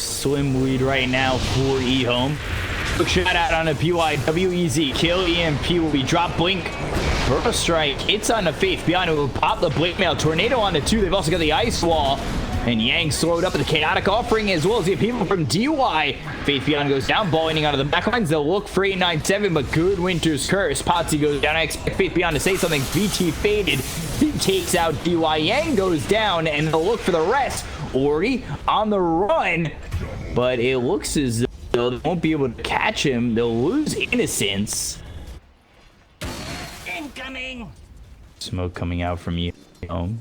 slim lead right now for EHOME. Quick shot out on a PYW, easy kill. EMP will be drop blink. Burrow strike hits on the Faith Beyond, who will pop the blink mail. Tornado on the 2. They've also got the ice wall. And Yang slowed up at the chaotic offering, as well as the people from DY. Faith Beyond goes down, ball ending out of the backlines. They'll look for 897, but good Winter's Curse. Potsy goes down. I expect Faith Beyond to say something. VT faded. He takes out DY. Yang goes down, and they'll look for the rest. Ori on the run, but it looks as though they won't be able to catch him. They'll lose Innocence. Incoming. Smoke coming out from EHOME.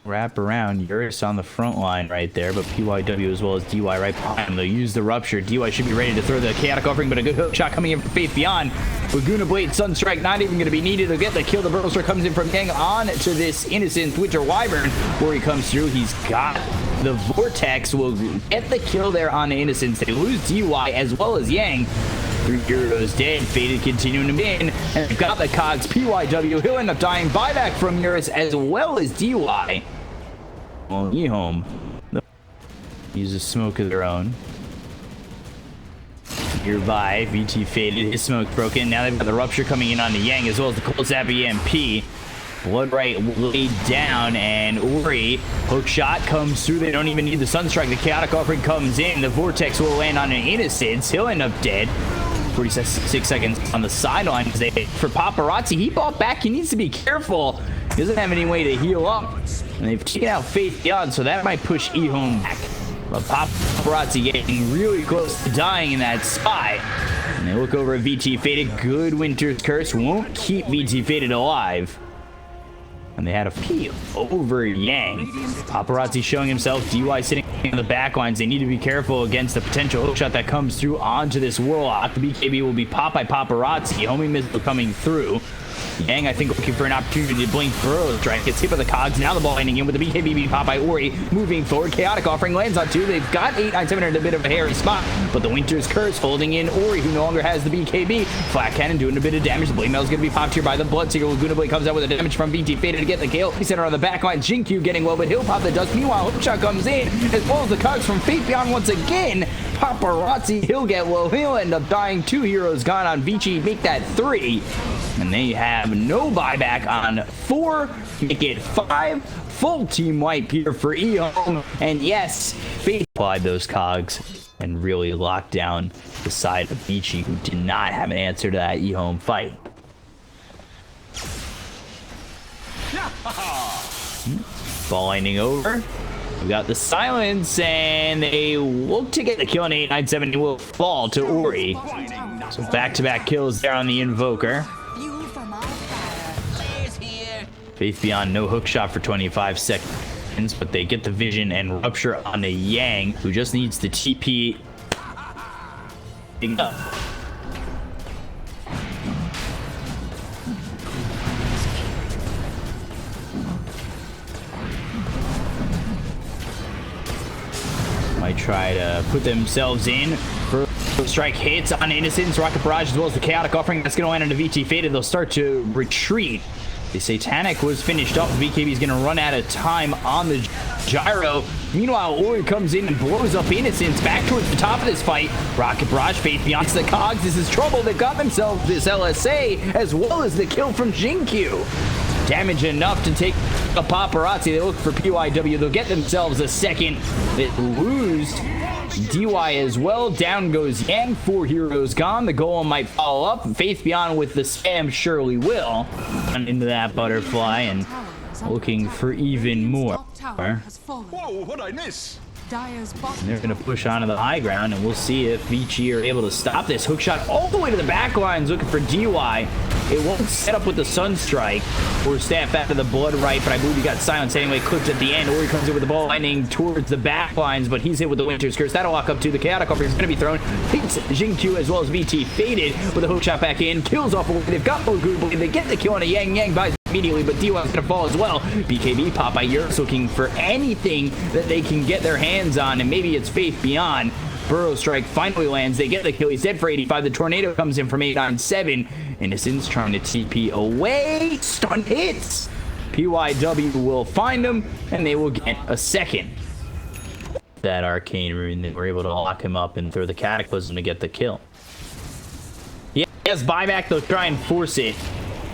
Wrap around. Eurus on the front line right there, but PYW as well as DY right behind him. They'll use the rupture. DY should be ready to throw the chaotic offering, but a good hook shot coming in from Faith Beyond. Laguna Blade, Sunstrike not even going to be needed. They'll get the kill. The Burlster comes in from Yang on to this Innocent Winter Wyvern, where he comes through. He's got the Vortex. Will get the kill there on Innocence. They lose DY as well as Yang. 3 Gyros dead, Faded continuing to win, and they've got the cogs. PYW, he'll end up dying. Buyback from Eurus as well as DY. Well, EHOME uses smoke of their own. Nearby, VT faded, his smoke broken. Now they've got the rupture coming in on the Yang as well as the cold zap EMP. Bloodright laid down, and Ori hook shot comes through. They don't even need the Sunstrike. The chaotic offering comes in. The Vortex will land on an Innocence. He'll end up dead. 46 seconds on the sidelines. For Paparazzi, he bought back. He needs to be careful. He doesn't have any way to heal up. And they've taken out Faith Beyond, so that might push EHOME back. But Paparazzi getting really close to dying in that spot. And they look over at VT Faded. Good Winter's Curse won't keep VT Faded alive. And they had a P over Yang. Paparazzi showing himself. DY sitting in the back lines. They need to be careful against the potential hook shot that comes through onto this Warlock. The BKB will be popped by Paparazzi. Homie missile coming through. Yang, I think, looking for an opportunity to blink Burrow strike. Gets hit by the cogs. Now the ball ending in with the BKB being popped by Ori. Moving forward. Chaotic offering lands on 2. They've got 897 in a bit of a hairy spot. But the Winter's Curse holding in Ori, who no longer has the BKB. Flat Cannon doing a bit of damage. The Blade Mail is going to be popped here by the BloodSeeker. Laguna Blade comes out with the damage from BT Faded to get the kill. He center on the back line. Jinkyu getting low, but he'll pop the dust. Meanwhile, Hookshot comes in, as well as the cogs from Faith Beyond once again. Paparazzi, he'll get low. He'll end up dying. 2 heroes gone on Vici. Make that 3. And they have no buyback on 4. Make it 5. Full team wipe here for EHOME. And yes, Faith applied those cogs and really locked down the side of Vici, who did not have an answer to that EHOME fight. Ball ending over. We got the silence, and they look to get the kill on 897. It will fall to Ori. So back-to-back kills there on the Invoker. Faith Beyond, no hook shot for 25 seconds, but they get the vision and rupture on the Yang, who just needs the TP. Up. Might try to put themselves in. First strike hits on Innocence, Rocket Barrage, as well as the Chaotic Offering. That's going to land on the VT Faded. They'll start to retreat. The Satanic was finished up. BKB is going to run out of time on the Gyro. Meanwhile, Ori comes in and blows up Innocence back towards the top of this fight. Rocket Barrage, Faith Beyond the cogs. This is trouble. They've got themselves this LSA, as well as the kill from Jinkyu. Damage enough to take a Paparazzi. They look for PYW. They'll get themselves a second. They lose DY as well. Down goes Yang. 4 heroes gone. The Golem might follow up. Faith Beyond with the spam surely will. And into that butterfly and looking for even more. Whoa, what'd I miss? And they're going to push onto the high ground, and we'll see if Vici are able to stop this. Hookshot all the way to the back lines looking for DY. It won't set up with the Sunstrike or staff after the blood right, but I believe he got silenced anyway. Clipped at the end. Ori comes in with the ball lightning towards the back lines, but he's hit with the Winter's Curse. That'll lock up to the Chaotic Offer. He's going to be thrown. Hits Jinkyu as well as VT Faded with a hookshot back in. Kills off. They've got Laguna Blade. They get the kill on a Yang. Yang buys immediately, but DY's going to fall as well. BKB pop by Eurus looking for anything that they can get their hands on, and maybe it's Faith Beyond. Burrow strike finally lands. They get the kill. He's dead for 85. The tornado comes in from 897. Innocence trying to TP away. Stun hits. PYW will find them, and they will get a second. that arcane rune. They were able to lock him up and throw the cataclysm to get the kill. Yes, buyback, they'll try and force it.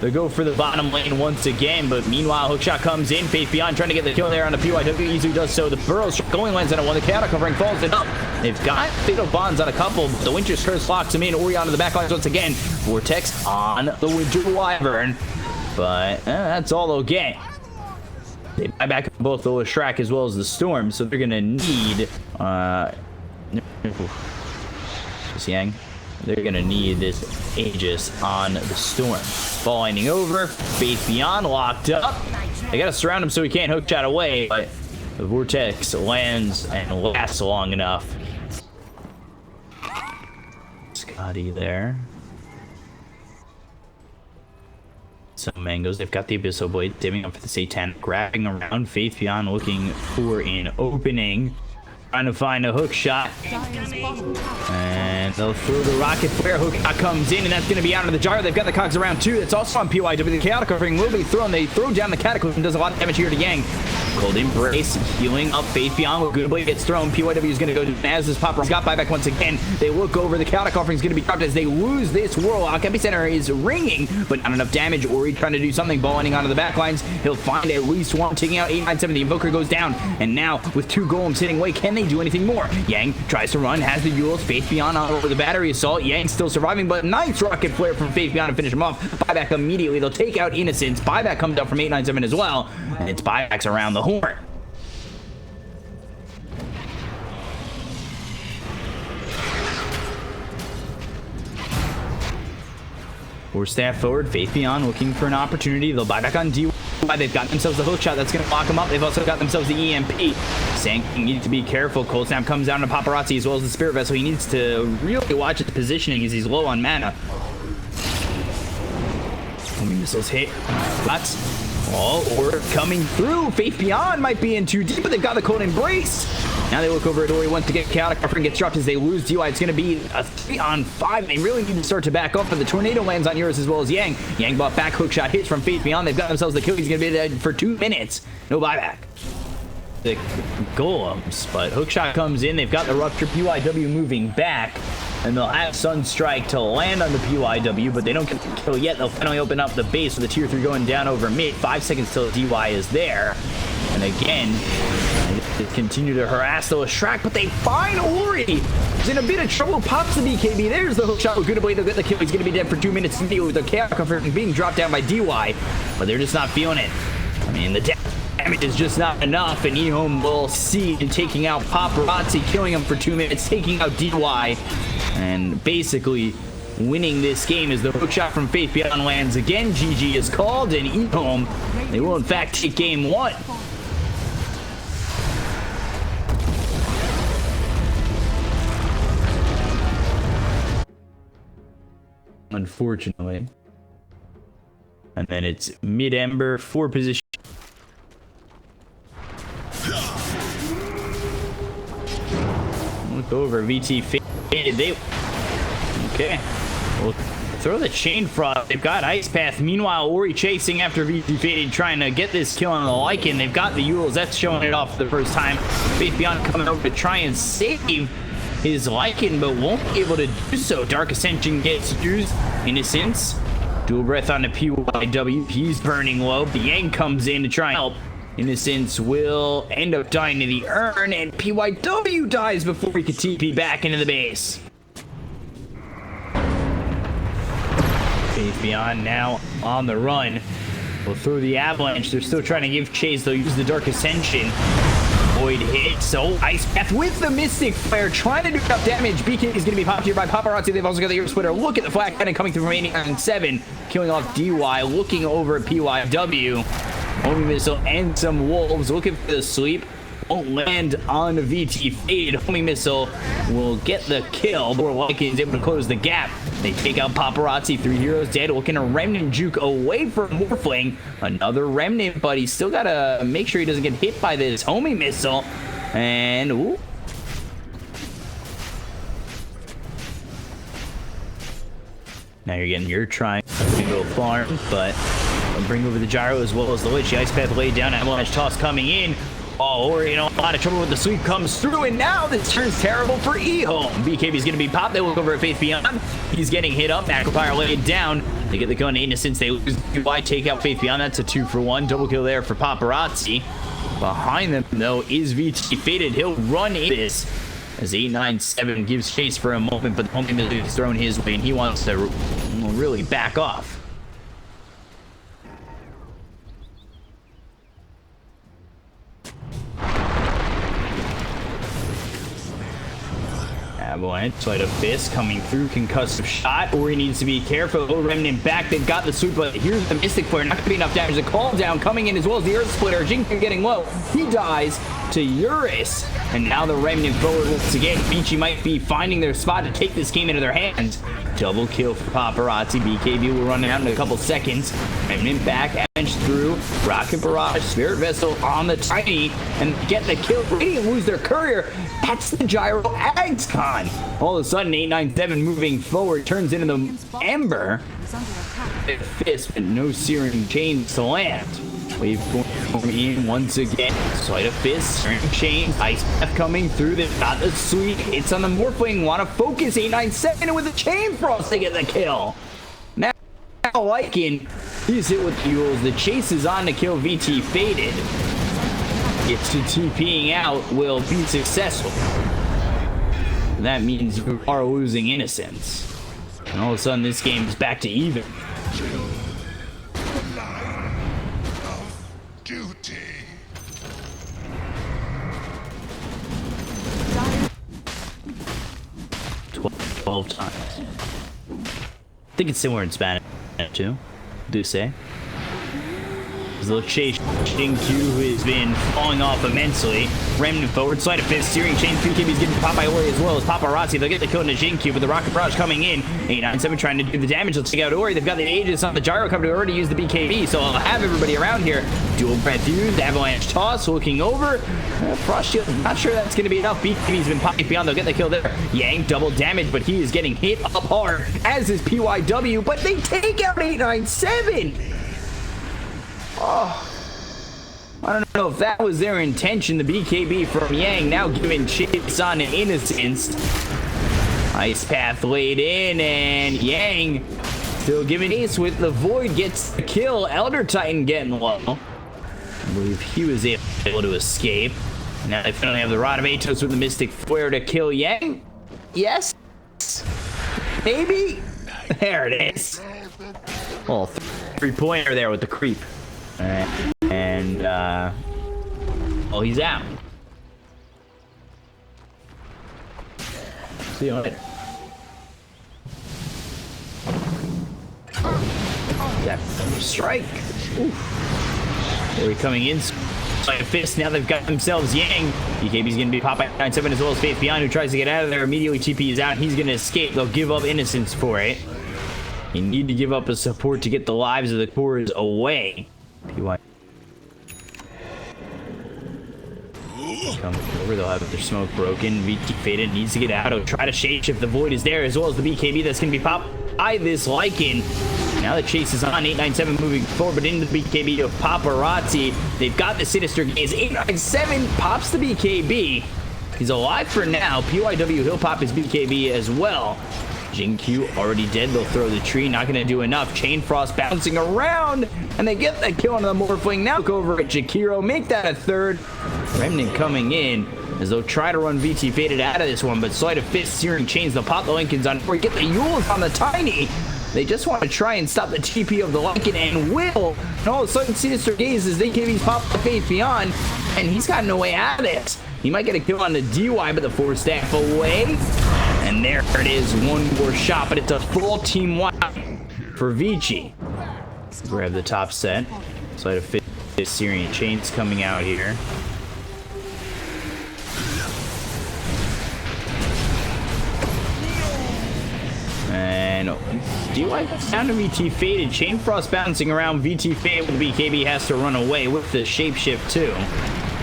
They'll go for the bottom lane once again, but meanwhile, Hookshot comes in. Faith Beyond trying to get the kill there on the PYW. Easily does so. The Burrow's going lands on it. One, the chaotic covering falls it up. They've got Fatal Bonds on a couple, but the Winter's Curse locks him in. Ori onto the back lines once again. Vortex on the Winter Wyvern, but that's all they'll get. They buy back both the Leshrac as well as the Storm, so they're going to need... Yang. They're going to need this Aegis on the Storm. Ball ending over. Faith Beyond locked up. They got to surround him so he can't Hookshot away, but the Vortex lands and lasts long enough. Scotty there. Some mangoes. They've got the Abyssal Blade, divvying up for the Satan, grabbing around. Faith Beyond looking for an opening. Trying to find a hook shot. And they'll throw the rocket flare. Hook shot comes in, and that's going to be out of the gyro. They've got the cogs around too. That's also on PYW. The chaotic covering will be thrown. They throw down the cataclysm. Does a lot of damage here to Yang. Cold Embrace healing up. Faith Beyond. Well, good blade gets thrown. PYW is going to go to as this popper. Got buyback once again. They look over. The chaotic offering is going to be dropped as they lose this Warlock. Epicenter is ringing, but not enough damage. Ori trying to do something. Ball ending onto the back lines. He'll find at least one, taking out 897. The Invoker goes down, and now with two golems hitting away, can they do anything more? Yang tries to run, has the Yules. Faith Beyond on over the battery assault. Yang still surviving, but nice rocket flare from Faith Beyond to finish him off. Buyback immediately. They'll take out Innocence. Buyback comes up from 897 as well, and it's buybacks around the horn. Or staff forward. Faith Beyond looking for an opportunity. They'll buy back on DY. They've got themselves the hook shot that's going to lock them up. They've also got themselves the EMP. Saying you need to be careful. Cold Snap comes down to Paparazzi as well as the Spirit Vessel. He needs to really watch his positioning as he's low on mana. Missiles hit. That's all or coming through. Faith Beyond might be in too deep, but they've got the Cold Embrace. Now they look over at Ori once to get chaotic. Offering gets dropped as they lose DY. It's going to be a 3-on-5. They really need to start to back up, but the tornado lands on yours as well as Yang. Yang bought back hookshot hits from Faith Beyond. They've got themselves the kill. He's going to be dead for 2 minutes. No buyback. The golems, but hookshot comes in. They've got the rupture. PYW moving back, and they'll have Sunstrike to land on the PYW, but they don't get the kill yet. They'll finally open up the base with the tier 3 going down over mid. 5 seconds till DY is there, and again they continue to harass the Leshrac, but they find Ori. He's in a bit of trouble. Pops the BKB. There's the hookshot. With good blade, they'll get the kill. He's going to be dead for 2 minutes with the chaos conversion being dropped down by DY, but they're just not feeling it. I mean, the damage is just not enough, and EHOME will see in taking out Paparazzi, killing him for 2 minutes, taking out DY, and basically winning this game as the hookshot from Faith Beyond lands again. GG is called, and EHOME, they will in fact take game 1. Unfortunately. And then it's mid-Ember, 4 position. Look over, VT faded. They okay. We'll throw the chain frog. They've got Ice Path. Meanwhile, Ori chasing after VT faded, trying to get this kill on the Lycan. They've got the Yules. That's showing it off for the first time. Faith Beyond coming over to try and save his Lycan, but won't be able to do so. Dark Ascension gets used. Innocence. Dual Breath on the PYW. He's burning low. Yang comes in to try and help. Innocence will end up dying to the urn, and PYW dies before he can TP back into the base. Faith Beyond now on the run. We'll throw the Avalanche. They're still trying to give chase. They'll use the Dark Ascension. Void hit, so Ice Path with the Mystic Flare, trying to do enough damage. BK is going to be popped here by Paparazzi. They've also got the Ear Splitter. Look at the Flak Cannon coming through from 89-7, killing off DY, looking over at PYW. Homing Missile and some Wolves looking for the sleep. Won't land on the VT fade. Homing Missile will get the kill. Lycan is able to close the gap. They take out Paparazzi. 3 heroes dead. Looking a Remnant juke away from Morphling. Another Remnant, but he's still got to make sure he doesn't get hit by this Homing Missile. And, ooh. Now you're getting your trying to go farm, but bring over the gyro as well as the Lich. The Ice Path laid down. Avalanche toss coming in. Oh, we're in a lot of trouble with the sweep comes through, and now this turns terrible for EHOME. BKB's going to be popped. They look over at Faith Beyond. He's getting hit up. Macropire laid down. They get the gun Innocence. They lose. Why take out Faith Beyond? That's a 2-for-1. Double kill there for Paparazzi. Behind them, though, is VT Faded. He'll run in this as 897 gives chase for a moment, but the moment is thrown his way, and he wants to really back off. Avalanche, Sleight of Fist coming through, concussive shot. Ori needs to be careful. Little Remnant back. They've got the sweep, but here's the Mystic Flare. Not gonna be enough damage. The call down coming in as well as the Earth Splitter. Jinkin getting low. He dies to Eurus. And now the Remnant forward once again. Vici might be finding their spot to take this game into their hands. Double kill for Paparazzi. BKB will run out in a couple seconds. Remnant back, Avalanche through. Rocket Barrage, Spirit Vessel on the Tiny, and get the kill. Radiant lose their courier. That's the Gyro Agscon. All of a sudden, 897 moving forward turns into the Ember. Fist, but no Searing Chains to land. Wave going in once again. Sleight of Fist, Searing Chains, Ice Path coming through. They've got the sweep. It's on the Morphling. Want to focus 897 with a Chain Frost to get the kill. Now Lycan, he's hit with the Yules. The chase is on to kill VT Faded. Gets to TPing out, will be successful. That means you are losing Innocence. And all of a sudden, this game is back to even. Duty. 12 times. I think it's similar in Spanish too. Do say. Look, Jingqiu, who has been falling off immensely. Remnant forward, Sleight of Fist, Searing Chains, BKB's getting popped by Ori as well as Paparazzi. They'll get the kill into Jingqiu, but the Rocket Barrage coming in. 897 trying to do the damage. Let's take out Ori. They've got the Aegis on the Gyrocopter to already use the BKB, so I'll have everybody around here. Dual Breath used, Avalanche Toss, looking over. Frost Shield, not sure that's going to be enough. BKB's been popped beyond. They'll get the kill there. Yang, double damage, but he is getting hit up hard, as is PYW, but they take out 897. Oh, I don't know if that was their intention. The BKB from Yang now giving chase on Innocence. Ice Path laid in, and Yang still giving ace with the Void gets the kill. Elder Titan getting low. I believe he was able to escape. Now they finally have the Rod of Atos with the Mystic Flare to kill Yang. Yes? Maybe? There it is. Oh, three-pointer there with the creep. And oh, he's out. See you later. That strike. Oof. They're coming in. Sleight of Fist. Now they've got themselves Yang. BKB's going to be popped by 9-7 as well as Faith Beyond, who tries to get out of there. Immediately TP is out. He's going to escape. They'll give up Innocence for it. You need to give up a support to get the lives of the cores away. PY. Come over, they'll have their smoke broken. VT Faded needs to get out. He'll try to shapeshift. The Void is there, as well as the BKB that's going to be popped by this Lycan. Now the chase is on. 897 moving forward, but into the BKB of Paparazzi. They've got the Sinister Gaze. 897 pops the BKB. He's alive for now. PYW, he'll pop his BKB as well. Jingqiu already dead. They'll throw the tree. Not going to do enough. Chain Frost bouncing around. And they get the kill on the Morphling. Now look over at Jakiro. Make that a third. Remnant coming in as they'll try to run VT Faded out of this one. But Sleight of Fist, Searing Chains. They'll pop the Lycans on. Or get the Yules on the Tiny. They just want to try and stop the TP of the Lycan and will. And all of a sudden, Sinister Gaze as they KB's pop the Faith Beyond. And he's got no way out of it. He might get a kill on the DY, but the 4-staff away. And there it is, one more shot, but it's a full team wipe for Vici. Grab the top set. Sleight of Fist, Searing Chains coming out here. And DY gets down to VT Faded. Chain Frost bouncing around. VT Faded with the BKB has to run away with the shapeshift too.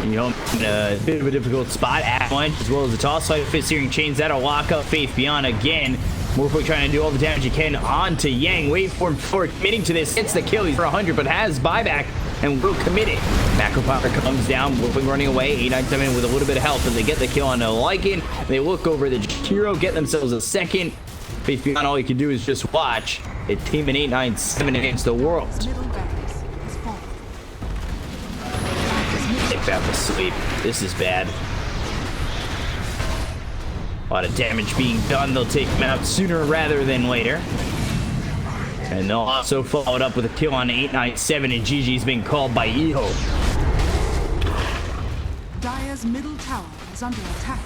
You know, in a bit of a difficult spot. Avalanche as well as the toss. Sleight of Fist, Searing Chains. That'll lock up Faith Beyond again. Morphling trying to do all the damage he can onto Yang. Wait for him for committing to this. Hits the kill. He's for 100, but has buyback and will commit it. Macro Power comes down. Morphling running away. 897 with a little bit of help, and they get the kill on the Lycan. They look over the Jakiro, get themselves a second. Faith Beyond, all you can do is just watch. A team in 897 against the world. They found to sleep. This is bad. A lot of damage being done. They'll take him out sooner rather than later. And they'll also follow it up with a kill on 897, and GG's been called by EHOME. Dire's middle tower is under attack.